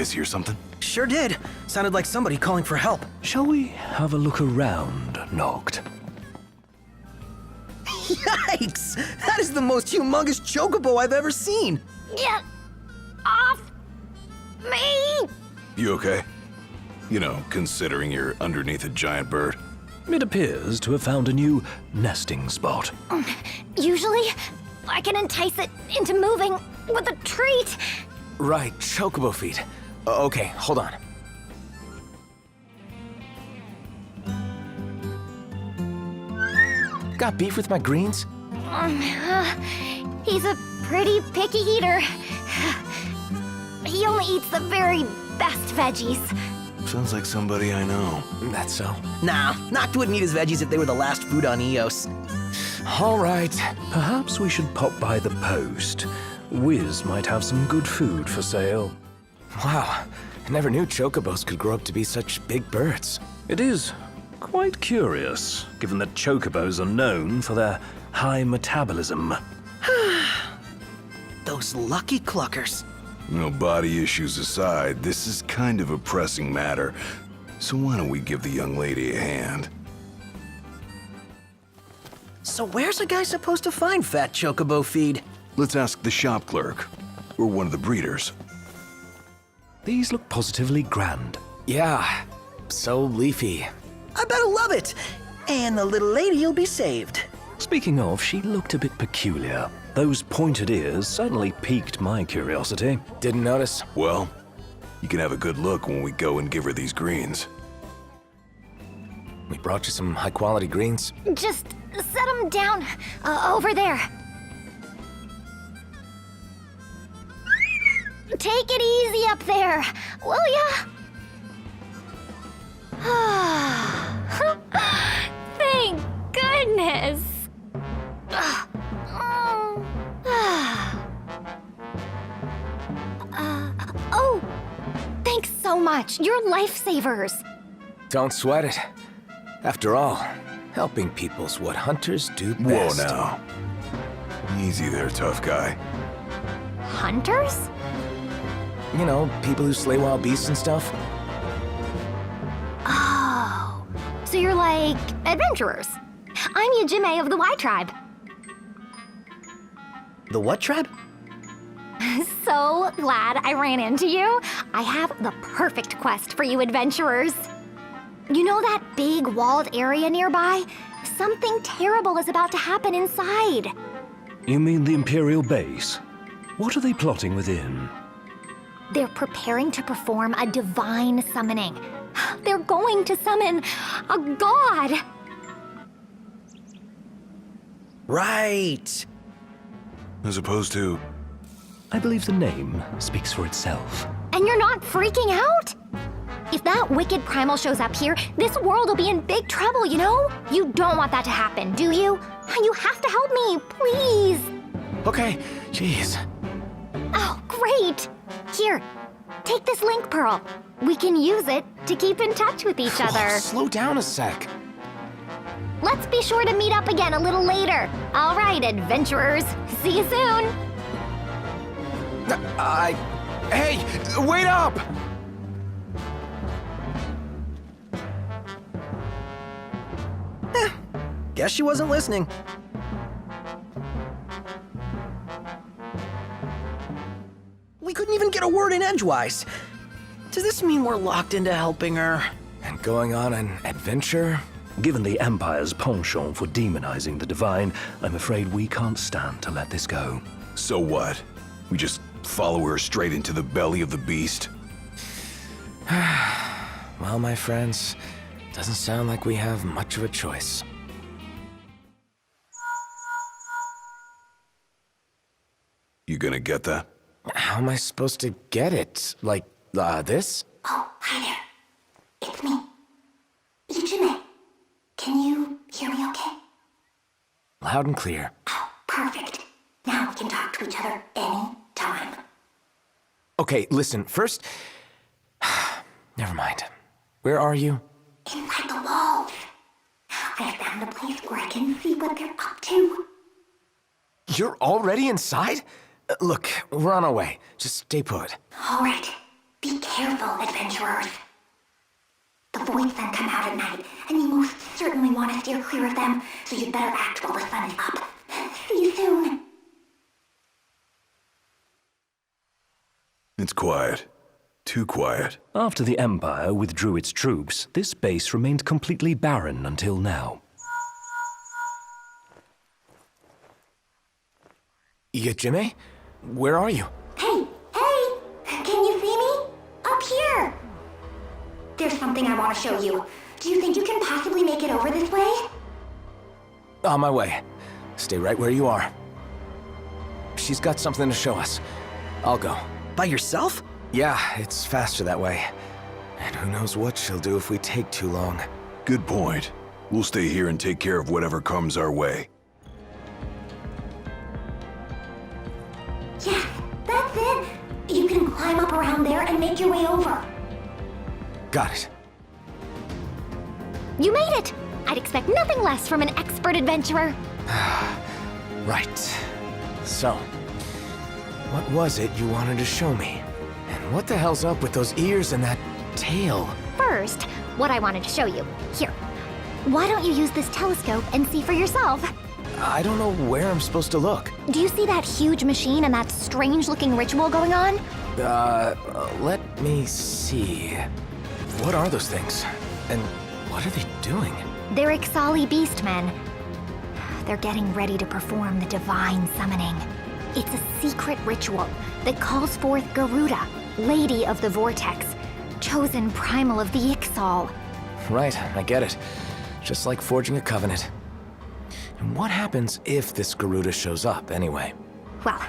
guys hear something? Sure did. Sounded like somebody calling for help. Shall we have a look around, Noct? Yikes! That is the most humongous chocobo I've ever seen! Get off me! You okay? You know, considering you're underneath a giant bird. It appears to have found a new nesting spot. Usually, I can entice it into moving with a treat. Right, chocobo feet. Okay, hold on. Got beef with my greens? He's a pretty picky eater. He only eats the very best veggies. Sounds like somebody I know. That's so. Nah, Noct wouldn't eat his veggies if they were the last food on Eos. All right. Perhaps we should pop by the post. Wiz might have some good food for sale. Wow, I never knew chocobos could grow up to be such big birds. It is quite curious, given that chocobos are known for their high metabolism. Those lucky cluckers. No, body issues aside, this is kind of a pressing matter. So why don't we give the young lady a hand? So where's a guy supposed to find fat chocobo feed? Let's ask the shop clerk, or one of the breeders. These look positively grand. Yeah, so leafy. I better love it! And the little lady'll be saved. Speaking of, she looked a bit peculiar. Those pointed ears certainly piqued my curiosity. Didn't notice. Well, you can have a good look when we go and give her these greens. We brought you some high-quality greens. Just set them down over there. Take it easy up there, will ya? Thank goodness. Oh, thanks so much. You're lifesavers. Don't sweat it. After all, helping people's what hunters do Whoa best. now. Easy there, tough guy. Hunters? You know, people who slay wild beasts and stuff. Oh, so you're like adventurers. I'm Yajime of the Y Tribe. The what tribe? So glad I ran into you. I have the perfect quest for you adventurers. You know that big walled area nearby? Something terrible is about to happen inside. You mean the Imperial base? What are they plotting within? They're preparing to perform a divine summoning. They're going to summon a god. Right. As opposed to... I believe the name speaks for itself. And you're not freaking out? If that wicked primal shows up here, this world will be in big trouble, you know? You don't want that to happen, do you? You have to help me, please. Okay, jeez. Oh, great. Here, take this link pearl. We can use it to keep in touch with each other. Oh, slow down a sec. Let's be sure to meet up again a little later. All right, adventurers. See you soon. Hey, wait up! Guess she wasn't listening. We couldn't even get a word in edgewise. Does this mean we're locked into helping her? And going on an adventure? Given the Empire's penchant for demonizing the divine, I'm afraid we can't stand to let this go. So what? We just follow her straight into the belly of the beast? Well, my friends, doesn't sound like we have much of a choice. You gonna get that? How am I supposed to get it? Like, this? Oh, hi there. It's me. Yajime. Can you hear me okay? Loud and clear. Oh, perfect. Now we can talk to each other anytime. Okay, listen, first... Never mind. Where are you? Inside the walls. I found a place where I can see what they're up to. You're already inside? Look, we're on our way. Just stay put. All right. Be careful. careful, adventurers. The voids then come out at night, and you most certainly want to steer clear of them, so you'd better act while the sun is up. See you soon. It's quiet. Too quiet. After the Empire withdrew its troops, this base remained completely barren until now. Jimmy? Where are you? Hey! Can you see me? Up here! There's something I want to show you. Do you think you can possibly make it over this way? On my way. Stay right where you are. She's got something to show us. I'll go. By yourself? Yeah, it's faster that way. And who knows what she'll do if we take too long. Good point. We'll stay here and take care of whatever comes our way. Yes, that's it! You can climb up around there and make your way over. Got it. You made it! I'd expect nothing less from an expert adventurer. Right. So, what was it you wanted to show me? And what the hell's up with those ears and that tail? First, what I wanted to show you. Here. Why don't you use this telescope and see for yourself? I don't know where I'm supposed to look. Do you see that huge machine and that strange-looking ritual going on? Let me see. What are those things? And what are they doing? They're XIV beastmen. They're getting ready to perform the divine summoning. It's a secret ritual that calls forth Garuda, Lady of the Vortex, chosen primal of the Ixal. Right, I get it. Just like forging a covenant. And what happens if this Garuda shows up, anyway? Well,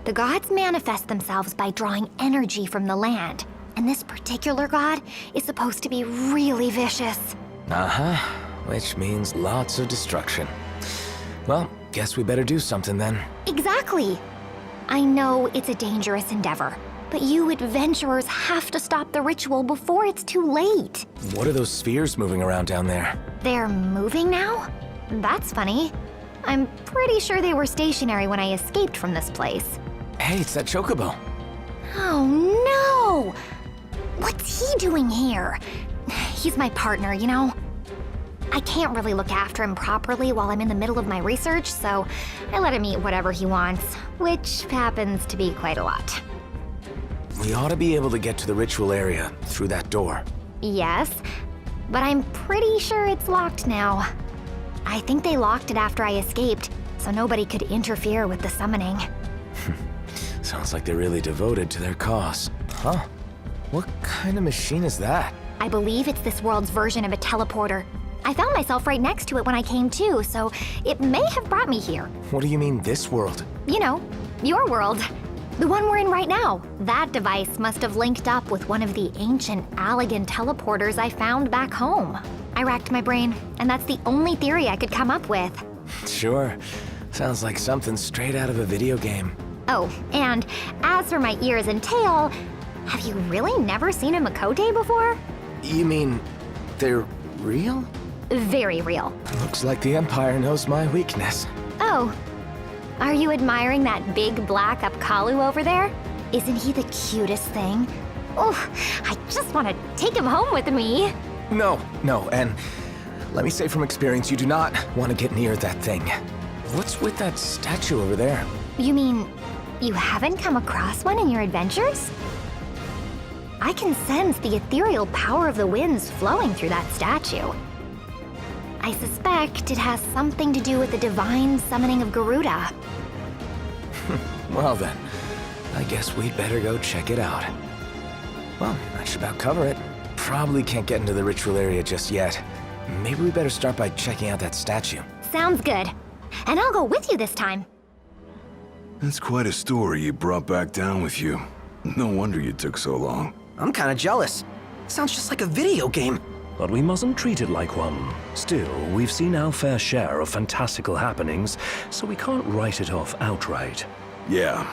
the gods manifest themselves by drawing energy from the land, and this particular god is supposed to be really vicious. Uh-huh, which means lots of destruction. Well, guess we better do something then. Exactly. I know it's a dangerous endeavor, but you adventurers have to stop the ritual before it's too late. What are those spheres moving around down there? They're moving now? That's funny. I'm pretty sure they were stationary when I escaped from this place. Hey, it's that chocobo. Oh no! What's he doing here? He's my partner, you know? I can't really look after him properly while I'm in the middle of my research, so I let him eat whatever he wants, which happens to be quite a lot. We ought to be able to get to the ritual area through that door. Yes, but I'm pretty sure it's locked now. I think they locked it after I escaped, so nobody could interfere with the summoning. Sounds like they're really devoted to their cause. Huh? What kind of machine is that? I believe it's this world's version of a teleporter. I found myself right next to it when I came to, so it may have brought me here. What do you mean, this world? You know, your world. The one we're in right now. That device must have linked up with one of the ancient Allegan teleporters I found back home. I racked my brain, and that's the only theory I could come up with. Sure. Sounds like something straight out of a video game. Oh, and as for my ears and tail, have you really never seen a Makote before? You mean they're real? Very real. Looks like the Empire knows my weakness. Oh, are you admiring that big black Apkalu over there? Isn't he the cutest thing? Oh, I just want to take him home with me. No, and let me say from experience, you do not want to get near that thing. What's with that statue over there? You mean you haven't come across one in your adventures? I can sense the ethereal power of the winds flowing through that statue. I suspect it has something to do with the divine summoning of Garuda. Well then, I guess we'd better go check it out. Well, that should about cover it. Probably can't get into the ritual area just yet. Maybe we better start by checking out that statue. Sounds good. And I'll go with you this time. That's quite a story you brought back down with you. No wonder you took so long. I'm kinda jealous. Sounds just like a video game. But we mustn't treat it like one. Still, we've seen our fair share of fantastical happenings, so we can't write it off outright. Yeah,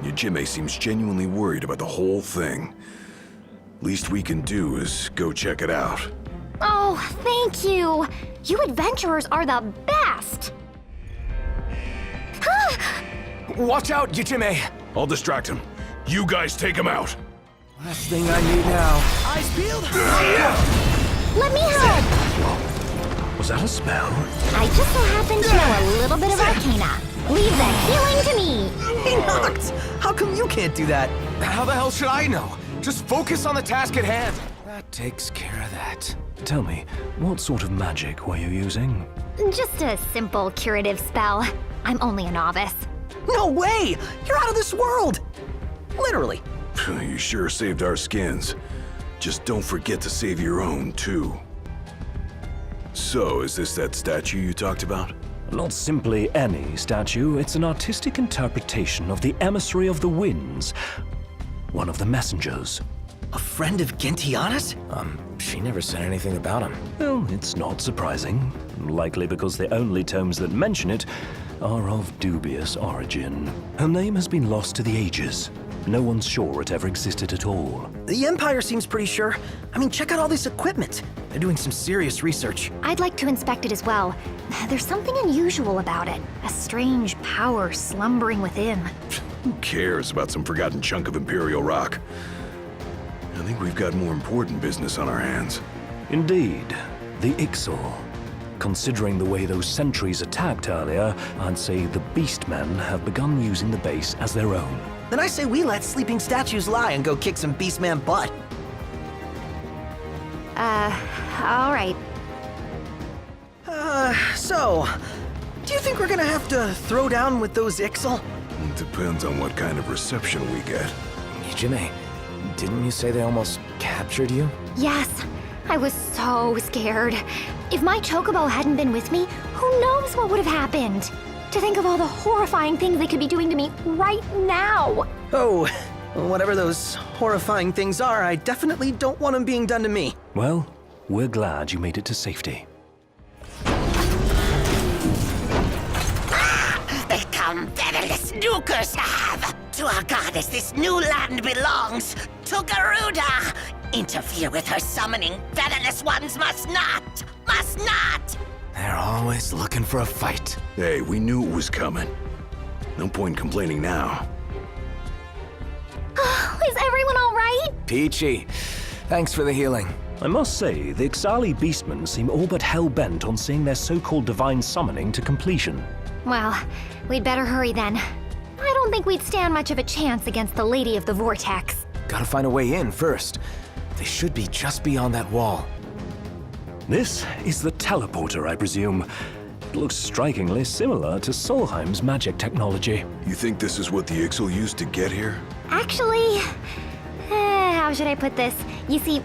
Yujime seems genuinely worried about the whole thing. Least we can do is go check it out. Oh, thank you. You adventurers are the best. Watch out, Yujime! I'll distract him. You guys take him out. Last thing I need now. Eyes peeled? Let me help! Was that a spell? I just so happen to know a little bit of Arcana. Leave the healing to me! Hey, Noct! How come you can't do that? How the hell should I know? Just focus on the task at hand. That takes care of that. Tell me, what sort of magic were you using? Just a simple curative spell. I'm only a novice. No way! You're out of this world! Literally. You sure saved our skins. Just don't forget to save your own, too. So, is this that statue you talked about? Not simply any statue, it's an artistic interpretation of the emissary of the winds. One of the messengers. A friend of Gentiana's? She never said anything about him. Well, it's not surprising. Likely because the only tomes that mention it are of dubious origin. Her name has been lost to the ages. No one's sure it ever existed at all. The Empire seems pretty sure. I mean, check out all this equipment. They're doing some serious research. I'd like to inspect it as well. There's something unusual about it. A strange power slumbering within. Who cares about some forgotten chunk of Imperial rock? I think we've got more important business on our hands. Indeed, the XIV. Considering the way those sentries attacked earlier, I'd say the Beastmen have begun using the base as their own. Then I say we let sleeping statues lie and go kick some Beastman butt. All right. So, do you think we're gonna have to throw down with those Ixal? It depends on what kind of reception we get. Jimmy, didn't you say they almost captured you? Yes, I was so scared. If my chocobo hadn't been with me, who knows what would have happened? To think of all the horrifying things they could be doing to me right now. Oh, whatever those horrifying things are, I definitely don't want them being done to me. Well, we're glad you made it to safety. They come featherless nukers have. To our goddess this new land belongs. To Garuda. Interfere with her summoning. Featherless ones must not. Must not. They're always looking for a fight. Hey, we knew it was coming. No point complaining now. Is everyone all right? Peachy, thanks for the healing. I must say, the Ixali Beastmen seem all but hell-bent on seeing their so-called divine summoning to completion. Well, we'd better hurry then. I don't think we'd stand much of a chance against the Lady of the Vortex. Gotta find a way in first. They should be just beyond that wall. This is the teleporter, I presume. It looks strikingly similar to Solheim's magic technology. You think this is what the Ixal used to get here? Actually, how should I put this? You see,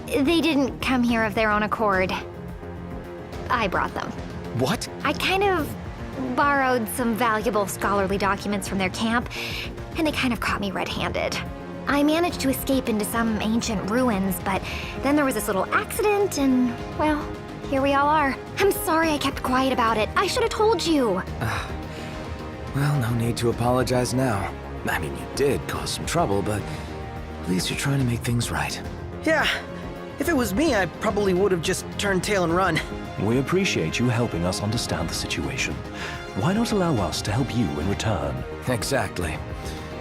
they didn't come here of their own accord. I brought them. What? I kind of borrowed some valuable scholarly documents from their camp, and they kind of caught me red-handed. I managed to escape into some ancient ruins, but then there was this little accident, and, well, here we all are. I'm sorry I kept quiet about it. I should have told you. Well, no need to apologize now. I mean, you did cause some trouble, but at least you're trying to make things right. Yeah, if it was me, I probably would have just turned tail and run. We appreciate you helping us understand the situation. Why not allow us to help you in return? Exactly.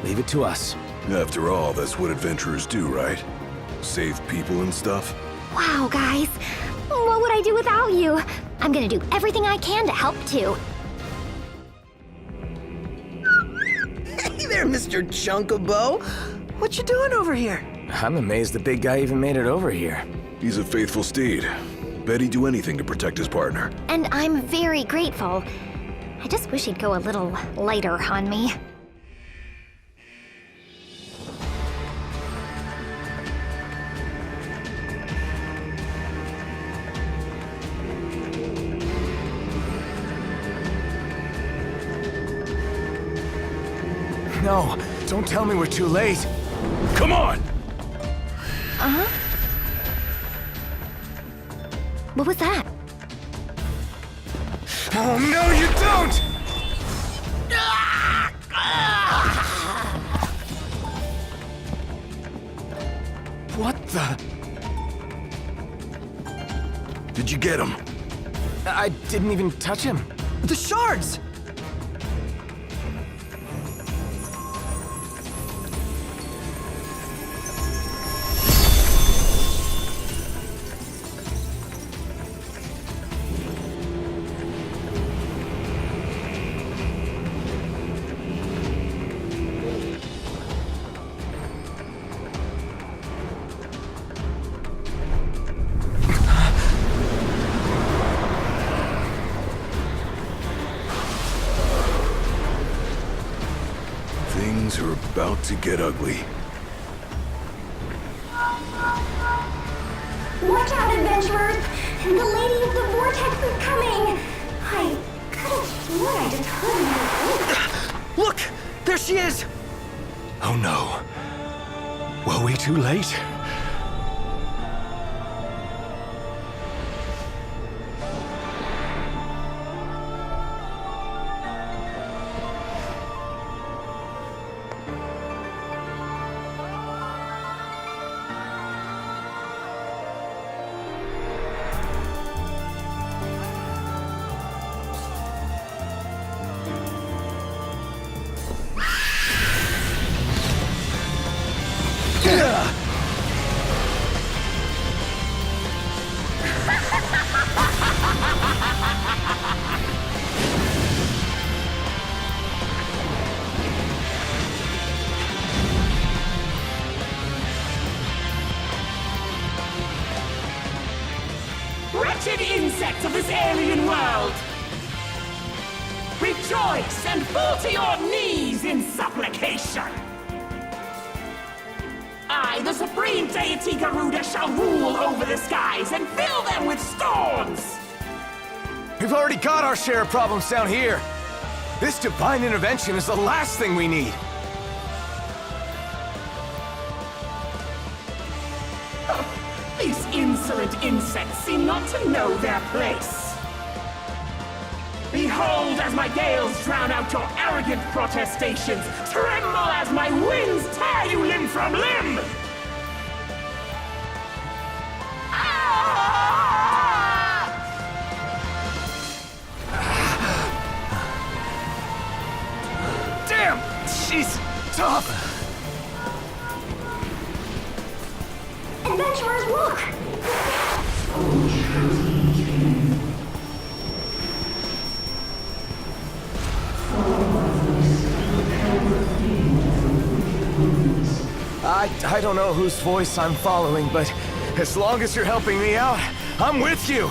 Leave it to us. After all, that's what adventurers do, right? Save people and stuff? Wow, guys. What would I do without you? I'm gonna do everything I can to help too. Hey there, Mr. Chocobo. What you doing over here? I'm amazed the big guy even made it over here. He's a faithful steed. Bet he'd do anything to protect his partner. And I'm very grateful. I just wish he'd go a little lighter on me. No, don't tell me we're too late. Come on! What was that? Oh, no, you don't! What the? Did you get him? I didn't even touch him. The shards! about to get ugly. Watch out, adventurers! The Lady of the Vortex is coming! I could have sworn I just heard her. Look! There she is! Oh no. Were we too late? Wretched insects of this alien world! Rejoice and fall to your knees in supplication! I, the supreme deity Garuda, shall rule over the skies and fill them with storms! We've already got our share of problems down here. This divine intervention is the last thing we need. These insolent insects seem not to know their place. Behold as my gales drown out your arrogant protestations! Tremble as my winds tear you limb from limb! Damn! She's tough! Adventurers, look! I don't know whose voice I'm following, but as long as you're helping me out, I'm with you!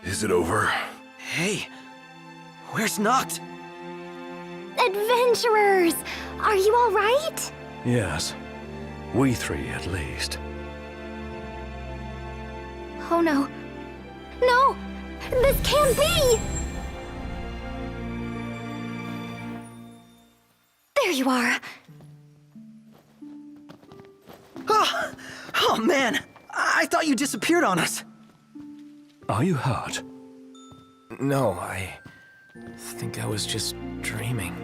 Is it over? Hey, where's Noct? Adventurers! Are you all right? Yes. We three, at least. Oh no. No! This can't be! There you are. Oh man, I thought you disappeared on us. Are you hurt? No, I think I was just dreaming.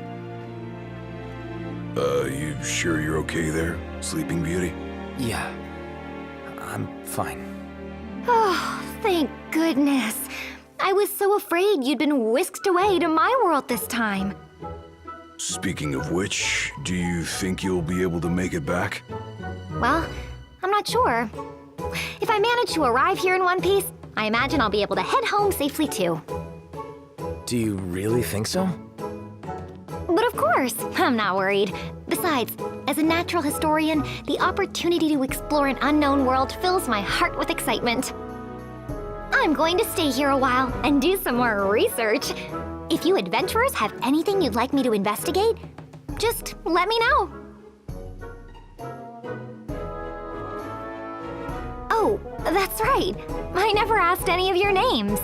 You sure you're okay there, Sleeping Beauty? Yeah, I'm fine. Oh, thank goodness. I was so afraid you'd been whisked away to my world this time. Speaking of which, do you think you'll be able to make it back? Well, I'm not sure. If I manage to arrive here in one piece, I imagine I'll be able to head home safely too. Do you really think so? But of course, I'm not worried. Besides, as a natural historian, the opportunity to explore an unknown world fills my heart with excitement. I'm going to stay here a while and do some more research. If you adventurers have anything you'd like me to investigate, just let me know. Oh, that's right. I never asked any of your names.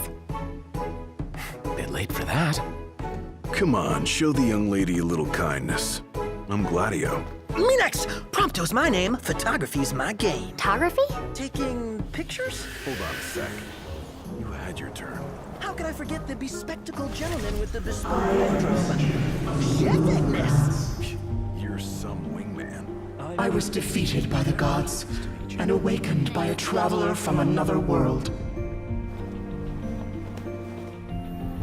Bit late for that. Come on, show the young lady a little kindness. I'm Gladio. Minax! Prompto's my name, photography's my game. Photography? Taking pictures? Hold on a sec. You had your turn. How could I forget the bespectacled gentleman with the bespoke wardrobe? Chefness! You're some wingman. I I was defeated by the gods and awakened by a traveler from another world.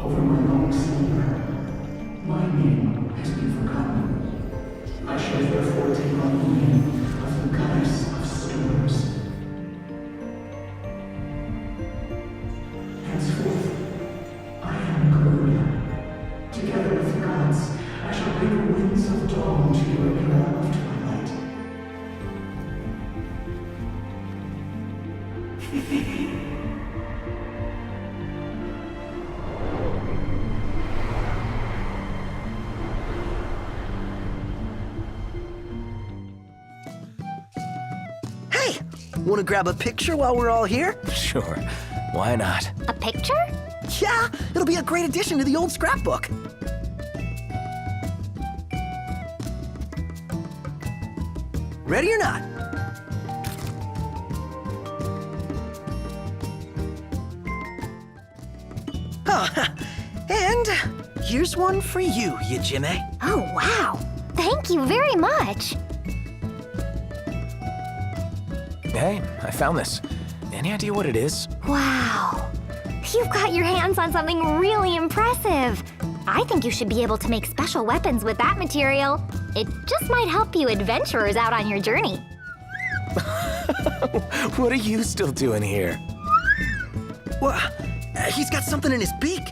Over my long slumber, my name has been forgotten. I shall therefore take on the name of the goddess of storms. Henceforth, I am Garuda. Together with the gods, I shall bring winds of dawn to your era of twilight. Hey, wanna grab a picture while we're all here? Sure, why not? A picture? Yeah, it'll be a great addition to the old scrapbook. Ready or not? Oh, and here's one for you, Yajime. Oh, wow. Thank you very much. Hey, I found this. Any idea what it is? Wow. You've got your hands on something really impressive. I think you should be able to make special weapons with that material. It just might help you adventurers out on your journey. What are you still doing here? Well, he's got something in his beak.